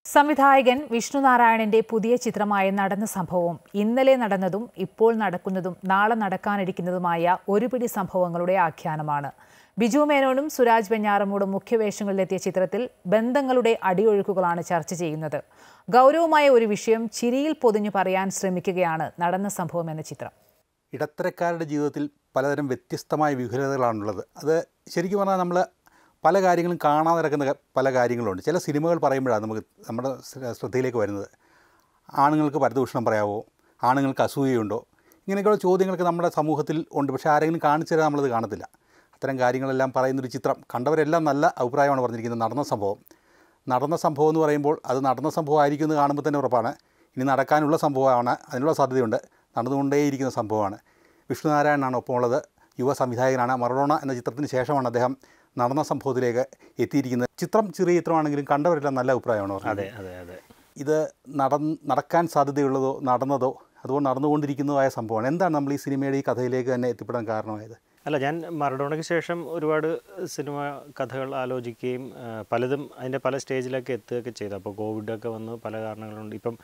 സംവിധായകൻ വിഷ്ണുനാരായണന്റെ പുതിയ ചിത്രമായ നടന്ന സംഭവം ഇന്നലെ നടന്നതും ഇപ്പോൾ നടക്കുന്നതും നാളെ നടക്കാനിരിക്കുന്നതുമായ ഒരുപിടി സംഭവങ്ങളുടെ ആഖ്യാനമാണ്. ബിജു മേനോനും സുരാജ് വെഞ്ഞാറമൂടും മുഖ്യവേഷങ്ങളിലെത്തിയ ചിത്രത്തിൽ ബന്ധങ്ങളുടെ അടിയൊഴുക്കുകളാണ് ചർച്ച ചെയ്യുന്നത്. ഗൗരവമായ ഒരു വിഷയം ചിരിയിൽ പൊതിഞ്ഞു പറയാൻ ശ്രമിക്കുകയാണ് നടന്ന സംഭവം എന്ന ചിത്രം. ഇടത്തരക്കാരുടെ ജീവിതത്തിൽ പലതരം വ്യത്യസ്തമായ വിഹുലതകളാണുള്ളത്. അത് ശരിക്കും പറഞ്ഞാൽ നമ്മൾ പല കാര്യങ്ങളും കാണാതെ നടക്കുന്ന പല കാര്യങ്ങളുണ്ട്. ചില സിനിമകൾ പറയുമ്പോഴാണ് നമ്മുടെ ശ്രദ്ധയിലേക്ക് വരുന്നത്. ആണുങ്ങൾക്ക് പരദൂഷണം പറയാവോ, ആണുങ്ങൾക്ക് അസൂയയുണ്ടോ, ഇങ്ങനെയൊക്കെയുള്ള ചോദ്യങ്ങളൊക്കെ നമ്മുടെ സമൂഹത്തിൽ ഉണ്ട്. പക്ഷേ ആരെങ്കിലും കാണിച്ചു തരാൻ നമ്മളത് കാണത്തില്ല. അത്തരം കാര്യങ്ങളെല്ലാം പറയുന്നൊരു ചിത്രം കണ്ടവരെല്ലാം നല്ല അഭിപ്രായമാണ് പറഞ്ഞിരിക്കുന്നത്. നടന്ന സംഭവം എന്ന് പറയുമ്പോൾ അത് നടന്ന സംഭവം ആയിരിക്കും എന്ന് കാണുമ്പോൾ തന്നെ ഉറപ്പാണ്. ഇനി നടക്കാനുള്ള സംഭവമാണ്, അതിനുള്ള സാധ്യതയുണ്ട്. നടന്നുകൊണ്ടേയിരിക്കുന്ന സംഭവമാണ്. വിഷ്ണുനാരായണനാണ് ഒപ്പമുള്ളത്. യുവ സംവിധായകനാണ്. മറഡോണ എന്ന ചിത്രത്തിന് ശേഷമാണ് അദ്ദേഹം നടന്ന സംഭവത്തിലേക്ക് എത്തിയിരിക്കുന്നത്. ചിത്രം ചെറിയ ചിത്രമാണെങ്കിലും കണ്ടവരെല്ലാം നല്ല അഭിപ്രായമാണ് പറഞ്ഞത്. അതെ. ഇത് നടക്കാൻ സാധ്യതയുള്ളതോ നടന്നതോ അതുകൊണ്ട് നടന്നുകൊണ്ടിരിക്കുന്നതായ സംഭവമാണ്. എന്താണ് നമ്മൾ ഈ സിനിമയുടെ ഈ കഥയിലേക്ക് തന്നെ എത്തിപ്പെടാൻ കാരണമായത്? ഞാൻ മറഡോണയ്ക്ക് ശേഷം ഒരുപാട് സിനിമ കഥകൾ ആലോചിക്കുകയും പലതും അതിൻ്റെ പല സ്റ്റേജിലൊക്കെ എത്തുകയൊക്കെ ചെയ്തു. അപ്പോൾ കോവിഡൊക്കെ വന്ന് പല കാരണങ്ങളുണ്ട്. ഇപ്പം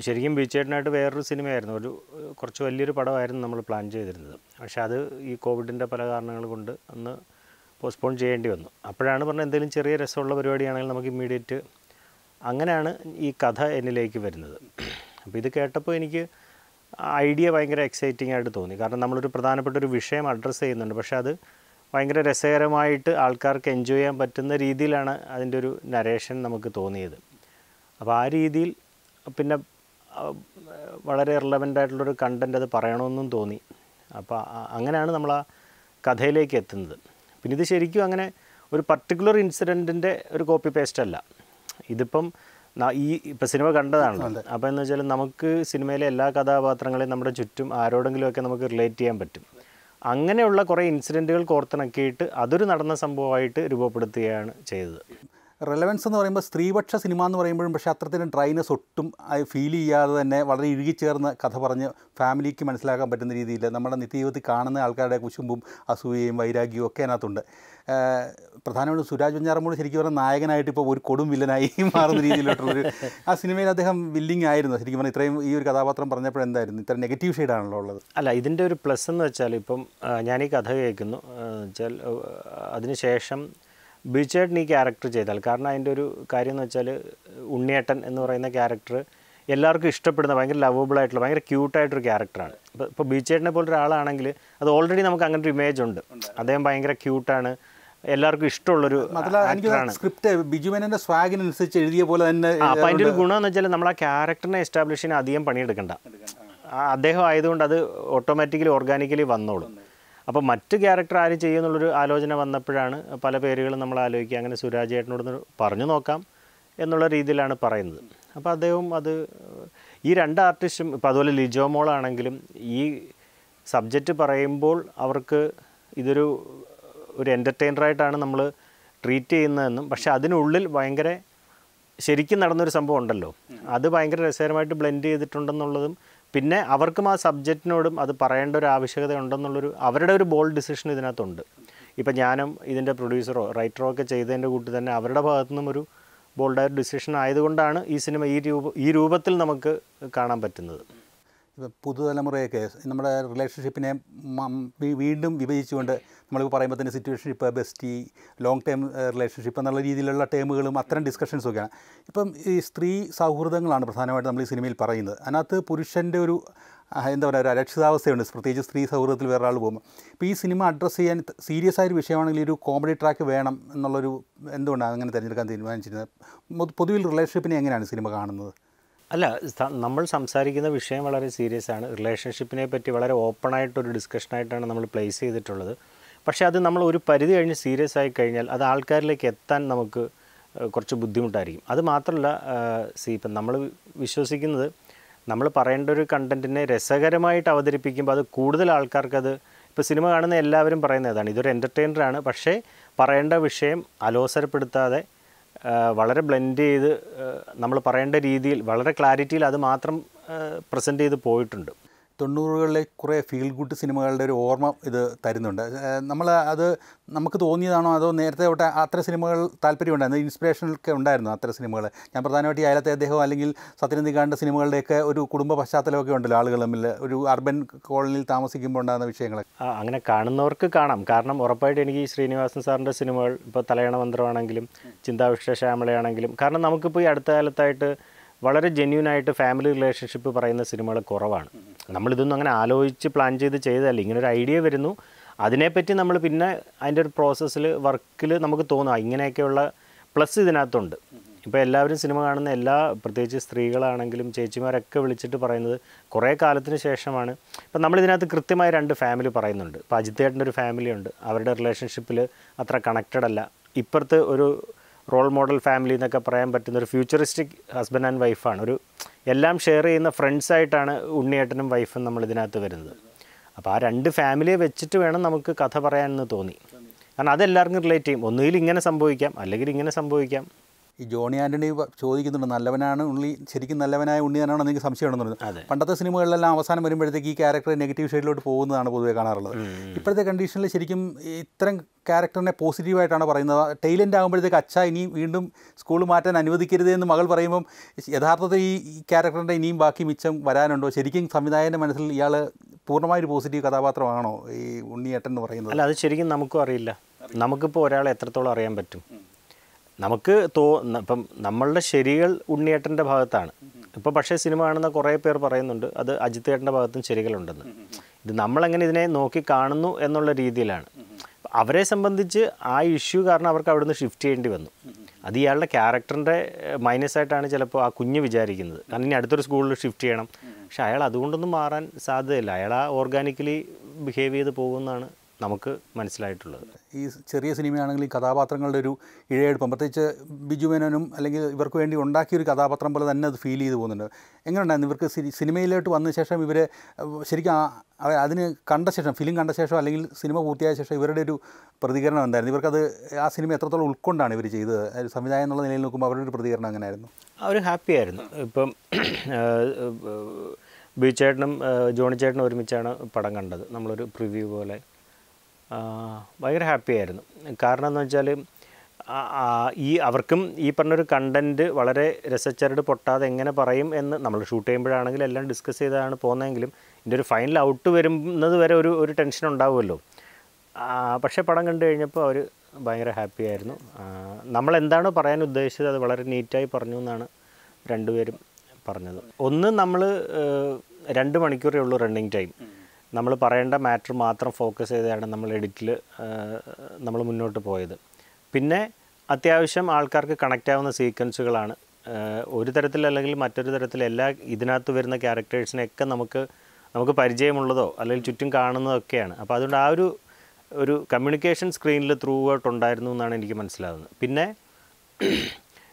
ശരിക്കും ബീച്ചേട്ടനായിട്ട് വേറൊരു സിനിമയായിരുന്നു, കുറച്ച് വലിയൊരു പടമായിരുന്നു നമ്മൾ പ്ലാൻ ചെയ്തിരുന്നത്. പക്ഷേ അത് ഈ കോവിഡിൻ്റെ പല കാരണങ്ങൾ കൊണ്ട് അന്ന് പോസ്റ്റ്പോൺ ചെയ്യേണ്ടി വന്നു. അപ്പോഴാണ് പറഞ്ഞത് എന്തെങ്കിലും ചെറിയ രസമുള്ള പരിപാടിയാണെങ്കിൽ നമുക്ക് ഇമ്മീഡിയറ്റ്, അങ്ങനെയാണ് ഈ കഥ എന്നിലേക്ക് വരുന്നത്. അപ്പോൾ ഇത് കേട്ടപ്പോൾ എനിക്ക് ഐഡിയ ഭയങ്കര എക്സൈറ്റിംഗ് ആയിട്ട് തോന്നി. കാരണം നമ്മളൊരു പ്രധാനപ്പെട്ട ഒരു വിഷയം അഡ്രസ്സ് ചെയ്യുന്നുണ്ട്, പക്ഷേ അത് ഭയങ്കര രസകരമായിട്ട് ആൾക്കാർക്ക് എൻജോയ് ചെയ്യാൻ പറ്റുന്ന രീതിയിലാണ് അതിൻ്റെ ഒരു നരേഷൻ നമുക്ക് തോന്നിയത്. അപ്പോൾ ആ രീതിയിൽ പിന്നെ വളരെ റിലവൻ്റ് ആയിട്ടുള്ളൊരു കണ്ടൻറ്റ് അത് പറയണമെന്നും തോന്നി. അപ്പോൾ അങ്ങനെയാണ് നമ്മൾ ആ കഥയിലേക്ക് എത്തുന്നത്. പിന്നെ ഇത് ശരിക്കും അങ്ങനെ ഒരു പർട്ടിക്കുലർ ഇൻസിഡൻറ്റിൻ്റെ ഒരു കോപ്പി പേസ്റ്റ് അല്ല. ഇതിപ്പം ഇപ്പം സിനിമ കണ്ടതാണല്ലോ. അപ്പോൾ എന്ന് വെച്ചാൽ നമുക്ക് സിനിമയിലെ എല്ലാ കഥാപാത്രങ്ങളെയും നമ്മുടെ ചുറ്റും ആരോടെങ്കിലുമൊക്കെ നമുക്ക് റിലേറ്റ് ചെയ്യാൻ പറ്റും. അങ്ങനെയുള്ള കുറേ ഇൻസിഡൻറ്റുകൾ കോർത്തിണക്കിയിട്ട് അതൊരു നടന്ന സംഭവമായിട്ട് രൂപപ്പെടുത്തുകയാണ് ചെയ്തത്. റെലവൻസ് എന്ന് പറയുമ്പോൾ സ്ത്രീപക്ഷ സിനിമ എന്ന് പറയുമ്പോഴും പക്ഷേ അത്രത്തിന് ഡ്രൈനെസ് ഒട്ടും ഫീൽ ചെയ്യാതെ തന്നെ വളരെ ഇഴുകിച്ചേർന്ന് കഥ പറഞ്ഞ് ഫാമിലിക്ക് മനസ്സിലാക്കാൻ പറ്റുന്ന രീതിയിൽ നമ്മുടെ നിത്യജീവിതത്തിൽ കാണുന്ന ആൾക്കാരുടെ കുശുമ്പും അസൂയയും വൈരാഗ്യവും ഒക്കെ അതിനകത്തുണ്ട്. പ്രധാനമായിട്ടും സുരാജ് വെഞ്ഞാറമൂട് ശരിക്കും പറഞ്ഞാൽ നായകനായിട്ട് ഇപ്പോൾ ഒരു കൊടും വില്ലനായി മാറുന്ന രീതിയിലോട്ടുള്ളൊരു ആ സിനിമയിൽ അദ്ദേഹം വില്ലിങ് ആയിരുന്നു. ശരിക്കും പറഞ്ഞാൽ ഇത്രയും ഈ ഒരു കഥാപാത്രം പറഞ്ഞപ്പോഴെന്തായിരുന്നു ഇത്ര നെഗറ്റീവ് ഷെയ്ഡാണല്ലോ ഉള്ളത്? അല്ല, ഇതിൻ്റെ ഒരു പ്ലസ് എന്ന് വെച്ചാൽ ഇപ്പം ഞാൻ ഈ കഥ കേൾക്കുന്നു വെച്ചാൽ അതിനുശേഷം ബീച്ചേട്ടൻ ഈ ക്യാരക്ടർ ചെയ്താൽ, കാരണം അതിൻ്റെ ഒരു കാര്യം എന്ന് വെച്ചാൽ ഉണ്ണിയേട്ടൻ എന്ന് പറയുന്ന ക്യാരക്ടർ എല്ലാവർക്കും ഇഷ്ടപ്പെടുന്ന ഭയങ്കര ലവബിൾ ആയിട്ടുള്ള ഭയങ്കര ക്യൂട്ടായിട്ടൊരു ക്യാരക്ടറാണ്. ഇപ്പോൾ ബീച്ചേട്ടനെ പോലെ ഒരാളാണെങ്കിൽ അത് ഓൾറെഡി നമുക്ക് അങ്ങനെ ഒരു ഇമേജ് ഉണ്ട്. അദ്ദേഹം ഭയങ്കര ക്യൂട്ടാണ്, എല്ലാവർക്കും ഇഷ്ടമുള്ളൊരു ആക്ടറാണ്. സ്ക്രിപ്റ്റ് ബിജു മേനോന്റെ സ്വാഗിനനുസരിച്ച് എഴുതിയ പോലെ തന്നെ. അപ്പോൾ അതിൻ്റെ ഒരു ഗുണമെന്ന് വെച്ചാൽ നമ്മൾ ആ ക്യാരക്ടറിനെ എസ്റ്റാബ്ലിഷ് ചെയ്യാൻ അധികം പണിയെടുക്കണ്ട. അദ്ദേഹം ആയതുകൊണ്ട് അത് ഓട്ടോമാറ്റിക്കലി ഓർഗാനിക്കലി വന്നോളും. അപ്പോൾ മറ്റ് ക്യാരക്ടർ ആര് ചെയ്യുമെന്നുള്ളൊരു ആലോചന വന്നപ്പോഴാണ് പല പേരുകളും നമ്മൾ ആലോചിക്കുക. അങ്ങനെ സുരാജ് ചേട്ടനോട് പറഞ്ഞു നോക്കാം എന്നുള്ള രീതിയിലാണ് പറയുന്നത്. അപ്പോൾ അദ്ദേഹവും അത് ഈ രണ്ട് ആർട്ടിസ്റ്റും ഇപ്പോൾ അതുപോലെ ലിജോ മോളാണെങ്കിലും ഈ സബ്ജക്റ്റ് പറയുമ്പോൾ അവർക്ക് ഇതൊരു എൻ്റർടൈനറായിട്ടാണ് നമ്മൾ ട്രീറ്റ് ചെയ്യുന്നതെന്നും, പക്ഷേ അതിനുള്ളിൽ ഭയങ്കര ശരിക്കും നടന്നൊരു സംഭവം ഉണ്ടല്ലോ, അത് ഭയങ്കര രസകരമായിട്ട് ബ്ലെൻഡ് ചെയ്തിട്ടുണ്ടെന്നുള്ളതും, പിന്നെ അവർക്കും ആ സബ്ജക്റ്റിനോടും അത് പറയേണ്ട ഒരു ആവശ്യകത ഉണ്ടെന്നുള്ളൊരു അവരുടെ ഒരു ബോൾഡ് ഡിസിഷൻ ഇതിനകത്തുണ്ട്. ഇപ്പം ഞാനും ഇതിൻ്റെ പ്രൊഡ്യൂസറോ റൈറ്ററോ ഒക്കെ ചെയ്തതിൻ്റെ കൂട്ടി തന്നെ അവരുടെ ഭാഗത്തു നിന്നും ഒരു ബോൾഡായ ഡിസിഷൻ ആയതുകൊണ്ടാണ് ഈ സിനിമ ഈ രൂപത്തിൽ നമുക്ക് കാണാൻ പറ്റുന്നത്. ഇപ്പം പുതുതലമുറയൊക്കെ നമ്മുടെ റിലേഷൻഷിപ്പിനെ വീണ്ടും വിഭജിച്ചുകൊണ്ട് നമ്മളിപ്പോൾ പറയുമ്പോൾ തന്നെ situationship, bestie, long time relationship എന്നുള്ള രീതിയിലുള്ള ടേമുകളും അത്തരം ഡിസ്കഷൻസൊക്കെയാണ്. ഇപ്പം ഈ സ്ത്രീ സൗഹൃദങ്ങളാണ് പ്രധാനമായിട്ട് നമ്മൾ ഈ സിനിമയിൽ പറയുന്നത്. അതിനകത്ത് പുരുഷൻ്റെ ഒരു എന്താ പറയുക ഒരു അരക്ഷിതാവസ്ഥയുണ്ട്, പ്രത്യേകിച്ച് സ്ത്രീ സൗഹൃദത്തിൽ വേറൊരാൾ പോകുമ്പോൾ. ഇപ്പോൾ ഈ സിനിമ അഡ്രസ്സ് ചെയ്യാൻ സീരിയസ് ആയൊരു വിഷയമാണെങ്കിൽ ഒരു കോമഡി ട്രാക്ക് വേണം എന്നുള്ളൊരു എന്തുകൊണ്ടാണ് അങ്ങനെ തിരഞ്ഞെടുക്കാൻ തീരുമാനിച്ചിരുന്നത്? പൊതുവിൽ റിലേഷൻഷിപ്പിനെ എങ്ങനെയാണ് സിനിമ കാണുന്നത്? അല്ല, നമ്മൾ സംസാരിക്കുന്ന വിഷയം വളരെ സീരിയസ് ആണ്. റിലേഷൻഷിപ്പിനെ പറ്റി വളരെ ഓപ്പണായിട്ടൊരു ഡിസ്കഷനായിട്ടാണ് നമ്മൾ പ്ലേസ് ചെയ്തിട്ടുള്ളത്. പക്ഷേ അത് നമ്മൾ ഒരു പരിധി കഴിഞ്ഞ് സീരിയസ് ആയി കഴിഞ്ഞാൽ അത് ആൾക്കാരിലേക്ക് എത്താൻ നമുക്ക് കുറച്ച് ബുദ്ധിമുട്ടായിരിക്കും. അത് മാത്രമല്ല, ഇപ്പം നമ്മൾ വിശ്വസിക്കുന്നത് നമ്മൾ പറയേണ്ട ഒരു കണ്ടൻറ്റിനെ രസകരമായിട്ട് അവതരിപ്പിക്കുമ്പോൾ അത് കൂടുതൽ ആൾക്കാർക്കത്, ഇപ്പോൾ സിനിമ കാണുന്ന എല്ലാവരും പറയുന്ന ഏതാണ്, ഇതൊരു എൻ്റർടൈനറാണ്, പക്ഷേ പറയേണ്ട വിഷയം അലോസരപ്പെടുത്താതെ വളരെ ബ്ലെൻഡ് ചെയ്ത് നമ്മൾ പറയേണ്ട രീതിയിൽ വളരെ ക്ലാരിറ്റിയിൽ അത് മാത്രം പ്രസൻറ്റ് ചെയ്ത് പോയിട്ടുണ്ട്. 90കളിലെ കുറേ ഫീൽ ഗുഡ് സിനിമകളുടെ ഒരു ഓർമ്മ ഇത് തരുന്നുണ്ട്. അത് നമുക്ക് തോന്നിയതാണോ അതോ നേരത്തെ തൊട്ട് അത്തരം സിനിമകൾ താല്പര്യമുണ്ടായിരുന്നു, ഇൻസ്പിറേഷനൊക്കെ ഉണ്ടായിരുന്നു അത്തരം സിനിമകൾ? ഞാൻ പ്രധാനമായിട്ട് അയലത്തെ അദ്ദേഹം അല്ലെങ്കിൽ സത്യനന്ദിക്കാടിൻ്റെ സിനിമകളുടെയൊക്കെ ഒരു കുടുംബ പശ്ചാത്തലമൊക്കെ ഉണ്ടല്ലോ, ആളുകൾ തമ്മിൽ ഒരു അർബൻ കോളനിയിൽ താമസിക്കുമ്പോൾ ഉണ്ടാകുന്ന വിഷയങ്ങളൊക്കെ. അങ്ങനെ കാണുന്നവർക്ക് കാണാം. കാരണം ഉറപ്പായിട്ട് എനിക്ക് ഈ ശ്രീനിവാസൻ സാറിൻ്റെ സിനിമകൾ, ഇപ്പോൾ തലയണ മന്ത്രമാണെങ്കിലും ചിന്താവിഷ്ട ശ്യാമളയാണെങ്കിലും, കാരണം നമുക്കിപ്പോൾ ഈ അടുത്ത കാലത്തായിട്ട് വളരെ ജെന്യൂനായിട്ട് ഫാമിലി റിലേഷൻഷിപ്പ് പറയുന്ന സിനിമകൾ കുറവാണ്. നമ്മളിതൊന്നും അങ്ങനെ ആലോചിച്ച് പ്ലാൻ ചെയ്തതല്ല. ഇങ്ങനൊരു ഐഡിയ വരുന്നു, അതിനെപ്പറ്റി നമ്മൾ പിന്നെ അതിൻ്റെ ഒരു പ്രോസസ്സിൽ വർക്കിൽ നമുക്ക് തോന്നും ഇങ്ങനെയൊക്കെയുള്ള പ്ലസ് ഇതിനകത്തുണ്ട്. ഇപ്പോൾ എല്ലാവരും സിനിമ കാണുന്ന പ്രത്യേകിച്ച് സ്ത്രീകളാണെങ്കിലും ചേച്ചിമാരൊക്കെ വിളിച്ചിട്ട് പറയുന്നത് കുറേ കാലത്തിന് ശേഷമാണ്. ഇപ്പം നമ്മളിതിനകത്ത് കൃത്യമായി 2 ഫാമിലി പറയുന്നുണ്ട്. ഇപ്പോൾ അജിത്തേട്ടൻ്റെ ഒരു ഫാമിലി ഉണ്ട്, അവരുടെ റിലേഷൻഷിപ്പിൽ അത്ര കണക്റ്റഡ് അല്ല. ഇപ്പുറത്ത് ഒരു റോൾ മോഡൽ ഫാമിലി എന്നൊക്കെ പറയാൻ പറ്റുന്ന ഒരു ഫ്യൂച്ചറിസ്റ്റിക് ഹസ്ബൻഡ് ആൻഡ് വൈഫാണ്. ഒരു എല്ലാം ഷെയർ ചെയ്യുന്ന ഫ്രണ്ട്സായിട്ടാണ് ഉണ്ണിയേട്ടനും വൈഫും നമ്മളിതിനകത്ത് വരുന്നത്. അപ്പോൾ ആ 2 ഫാമിലിയെ വെച്ചിട്ട് വേണം നമുക്ക് കഥ പറയാനെന്ന് തോന്നി. കാരണം അതെല്ലാവർക്കും റിലേറ്റ് ചെയ്യും. ഒന്നുകിൽ ഇങ്ങനെ സംഭവിക്കാം, അല്ലെങ്കിൽ ഇങ്ങനെ സംഭവിക്കാം. ഈ ജോണി ആൻ്റണി ചോദിക്കുന്നുണ്ട്, നല്ലവനാണ് ഉണ്ണി, ശരിക്കും നല്ലവനായ ഉണ്ണി തന്നെയാണോ എനിക്ക് സംശയമുണ്ടെന്ന് പറഞ്ഞു. പണ്ടത്തെ സിനിമകളിലെല്ലാം അവസാനം വരുമ്പോഴത്തേക്ക് ഈ ക്യാരക്ടർ നെഗറ്റീവ് ഷെയ്ഡിലോട്ട് പോകുന്നതാണ് പൊതുവെ കാണാറുള്ളത്. ഇപ്പോഴത്തെ കണ്ടീഷനിൽ ശരിക്കും ഇത്തരം ക്യാരക്ടറിനെ പോസിറ്റീവായിട്ടാണ് പറയുന്നത്. ടൈലൻ്റ് ആകുമ്പോഴത്തേക്ക് അച്ഛ ഇനി വീണ്ടും സ്കൂൾ മാറ്റാൻ അനുവദിക്കരുത് എന്ന് മകൾ പറയുമ്പം യഥാർത്ഥത്തിൽ ഈ ക്യാരക്ടറിൻ്റെ ഇനിയും ബാക്കി മിച്ചം വരാനുണ്ടോ? ശരിക്കും സംവിധായകൻ്റെ മനസ്സിൽ ഇയാൾ പൂർണ്ണമായൊരു പോസിറ്റീവ് കഥാപാത്രമാണോ ഈ ഉണ്ണിയേട്ടൻ എന്ന് പറയുന്നത്? അല്ല, അത് ശരിക്കും നമുക്കും അറിയില്ല. നമുക്കിപ്പോൾ ഒരാളെ എത്രത്തോളം അറിയാൻ പറ്റും? നമുക്ക് ഇപ്പം നമ്മളുടെ ശരികൾ ഉണ്ണിയേട്ടൻ്റെ ഭാഗത്താണ്. ഇപ്പോൾ പക്ഷേ സിനിമ കാണുന്ന കുറേ പേർ പറയുന്നുണ്ട് അത് അജിത്തേട്ടൻ്റെ ഭാഗത്തും ശരികളുണ്ടെന്ന്. ഇത് നമ്മളെങ്ങനെ ഇതിനെ നോക്കി കാണുന്നു എന്നുള്ള രീതിയിലാണ്. അവരെ സംബന്ധിച്ച് ആ ഇഷ്യൂ കാരണം അവർക്ക് അവിടുന്ന് ഷിഫ്റ്റ് ചെയ്യേണ്ടി വന്നു. അത് ഇയാളുടെ ക്യാരക്ടറിൻ്റെ മൈനസായിട്ടാണ് ചിലപ്പോൾ ആ കുഞ്ഞ് വിചാരിക്കുന്നത്. കാരണം ഇനി അടുത്തൊരു സ്കൂളിൽ ഷിഫ്റ്റ് ചെയ്യണം. പക്ഷേ അയാൾ അതുകൊണ്ടൊന്നും മാറാൻ സാധ്യതയില്ല. അയാൾ ആ ഓർഗാനിക്കലി ബിഹേവ് ചെയ്ത് പോകുമെന്നാണ് നമുക്ക് മനസ്സിലായിട്ടുള്ളത്. ഈ ചെറിയ സിനിമയാണെങ്കിൽ ഈ കഥാപാത്രങ്ങളുടെ ഒരു ഇഴയെടുപ്പം, പ്രത്യേകിച്ച് ബിജു മേനോനും അല്ലെങ്കിൽ ഇവർക്ക് വേണ്ടി ഉണ്ടാക്കിയൊരു കഥാപാത്രം പോലെ തന്നെ അത് ഫീൽ ചെയ്ത് പോകുന്നുണ്ട്. എങ്ങനെയുണ്ടായിരുന്നു ഇവർക്ക് സിനിമയിലോട്ട് വന്ന ശേഷം ഇവർ ശരിക്കും അതിന് കണ്ട ശേഷം, ഫിലിം കണ്ട ശേഷം അല്ലെങ്കിൽ സിനിമ പൂർത്തിയായ ശേഷം ഇവരുടെ ഒരു പ്രതികരണം എന്തായിരുന്നു? ഇവർക്കത് ആ സിനിമ എത്രത്തോളം ഉൾക്കൊണ്ടാണ് ഇവർ ചെയ്തത്? സംവിധായകൻ എന്നുള്ള നിലയിൽ നോക്കുമ്പോൾ അവരുടെ ഒരു പ്രതികരണം എങ്ങനെയായിരുന്നു? അവർ ഹാപ്പി ആയിരുന്നു. ഇപ്പം ബിജുചേട്ടനും ജോണി ചേട്ടനും ഒരുമിച്ചാണ് പടം കണ്ടത്. നമ്മളൊരു പ്രിവ്യൂ പോലെ ഭയങ്കര ഹാപ്പി ആയിരുന്നു. കാരണം എന്ന് വെച്ചാൽ അവർക്കും ഈ പറഞ്ഞൊരു കണ്ടൻറ്റ് വളരെ രസച്ചരട് പൊട്ടാതെ എങ്ങനെ പറയും എന്ന് നമ്മൾ ഷൂട്ട് ചെയ്യുമ്പോഴാണെങ്കിലും എല്ലാം ഡിസ്കസ് ചെയ്താണ് പോകുന്നതെങ്കിലും ഇതിൻ്റെ ഒരു ഫൈനൽ ഔട്ട് വരുന്നത് വരെ ഒരു ടെൻഷൻ ഉണ്ടാവുമല്ലോ. പക്ഷേ പടം കണ്ടു കഴിഞ്ഞപ്പോൾ അവർ ഭയങ്കര ഹാപ്പി ആയിരുന്നു. നമ്മളെന്താണോ പറയാൻ ഉദ്ദേശിച്ചത് അത് വളരെ നീറ്റായി പറഞ്ഞു എന്നാണ് രണ്ടുപേരും പറഞ്ഞത്. ഒന്ന്, നമ്മൾ 2 മണിക്കൂറേ ഉള്ളൂ റണ്ണിങ് ടൈം. നമ്മൾ പറയേണ്ട മാറ്റർ മാത്രം ഫോക്കസ് ചെയ്താണ് നമ്മൾ എഡിറ്റിൽ നമ്മൾ മുന്നോട്ട് പോയത്. പിന്നെ അത്യാവശ്യം ആൾക്കാർക്ക് കണക്റ്റ് ആവുന്ന സീക്വൻസുകളാണ്. ഒരു തരത്തിലല്ലെങ്കിൽ മറ്റൊരു തരത്തിൽ ഇതിനകത്ത് വരുന്ന ക്യാരക്ടേഴ്സിനെയൊക്കെ നമുക്ക് പരിചയമുള്ളതോ അല്ലെങ്കിൽ ചുറ്റും കാണുന്നതൊക്കെയാണ്. അപ്പോൾ അതുകൊണ്ട് ആ ഒരു കമ്മ്യൂണിക്കേഷൻ സ്ക്രീനിൽ ത്രൂ ഔട്ട് ഉണ്ടായിരുന്നു എന്നാണ് എനിക്ക് മനസ്സിലാകുന്നത്. പിന്നെ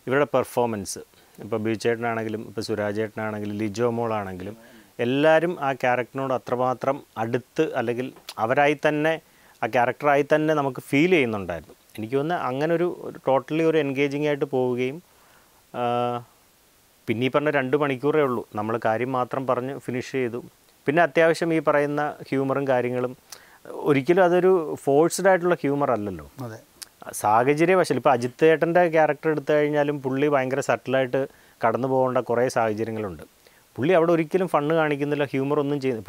ഇവരുടെ പെർഫോമൻസ്, ഇപ്പോൾ ബിജുചേട്ടനാണെങ്കിലും ഇപ്പോൾ സുരാജേട്ടനാണെങ്കിലും ലിജോ മോളാണെങ്കിലും എല്ലാവരും ആ ക്യാരക്ടറിനോട് അത്രമാത്രം അടുത്ത് അല്ലെങ്കിൽ അവരായി തന്നെ ആ ക്യാരക്ടറായി തന്നെ നമുക്ക് ഫീൽ ചെയ്യുന്നുണ്ടായിരുന്നു. എനിക്ക് തോന്നുന്നത് അങ്ങനെ ഒരു ടോട്ടലി ഒരു എൻഗേജിങ് ആയിട്ട് പോവുകയും പിന്നെ ഈ പറഞ്ഞ 2 മണിക്കൂറേ ഉള്ളൂ. നമ്മൾ കാര്യം മാത്രം പറഞ്ഞ് ഫിനിഷ് ചെയ്തു. പിന്നെ അത്യാവശ്യം ഈ പറയുന്ന ഹ്യൂമറും കാര്യങ്ങളും ഒരിക്കലും അതൊരു ഫോഴ്സ്ഡ് ആയിട്ടുള്ള ഹ്യൂമർ അല്ലല്ലോ. അതെ, സാഹചര്യവശാൽ ഇപ്പോൾ അജിത്തേട്ടൻ്റെ ക്യാരക്ടർ എടുത്തു കഴിഞ്ഞാലും പുള്ളി ഭയങ്കര സട്ടിലായിട്ട് കടന്നു പോകേണ്ട കുറേ സാഹചര്യങ്ങളുണ്ട്. പുള്ളി അവിടെ ഒരിക്കലും ഫണ്ണ് കാണിക്കുന്നില്ല, ഹ്യൂമർ ഒന്നും ചെയ്യുന്നില്ല.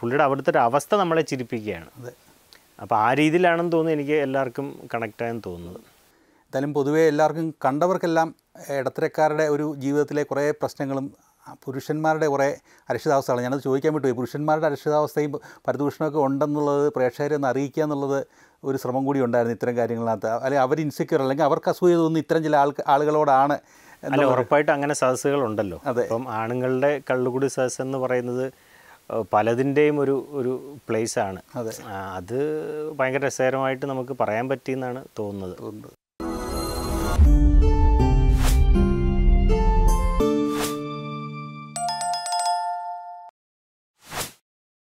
പുള്ളിയുടെ അവിടുത്തെ ഒരു അവസ്ഥ നമ്മളെ ചിരിപ്പിക്കുകയാണ്. അപ്പോൾ ആ രീതിയിലാണെന്ന് തോന്നുന്നു എനിക്ക് എല്ലാവർക്കും കണക്റ്റായെന്ന് തോന്നുന്നത്. എന്തായാലും പൊതുവേ എല്ലാവർക്കും കണ്ടവർക്കെല്ലാം ഇടത്തരക്കാരുടെ ഒരു ജീവിതത്തിലെ കുറേ പ്രശ്നങ്ങളും പുരുഷന്മാരുടെ കുറേ അരക്ഷിതാവസ്ഥകളാണ്. ഞാനത് ചോദിക്കാൻ വിട്ടുപോയി. പുരുഷന്മാരുടെ അരക്ഷിതാവസ്ഥയും പരദൂഷണമൊക്കെ ഉണ്ടെന്നുള്ളത് പ്രേക്ഷകരെ ഒന്ന് അറിയിക്കുക എന്നുള്ളത് ഒരു ശ്രമം കൂടി ഉണ്ടായിരുന്നു ഇത്തരം കാര്യങ്ങളിനകത്ത്. അല്ലെങ്കിൽ അവർ ഇൻസെക്യൂർ അല്ലെങ്കിൽ അവർക്ക് അസൂയ തോന്നുന്നു ഇത്തരം ചില ആളുകളോടാണ്. അല്ല, ഉറപ്പായിട്ട് അങ്ങനെ സദസ്സുകളുണ്ടല്ലോ. ഇപ്പം ആണുങ്ങളുടെ കള്ളുകുടി സദസ്സ് എന്ന് പറയുന്നത് പലതിൻ്റെയും ഒരു പ്ലേസാണ്. അത് ഭയങ്കര രസകരമായിട്ട് നമുക്ക് പറയാൻ പറ്റിയെന്നാണ് തോന്നുന്നത്.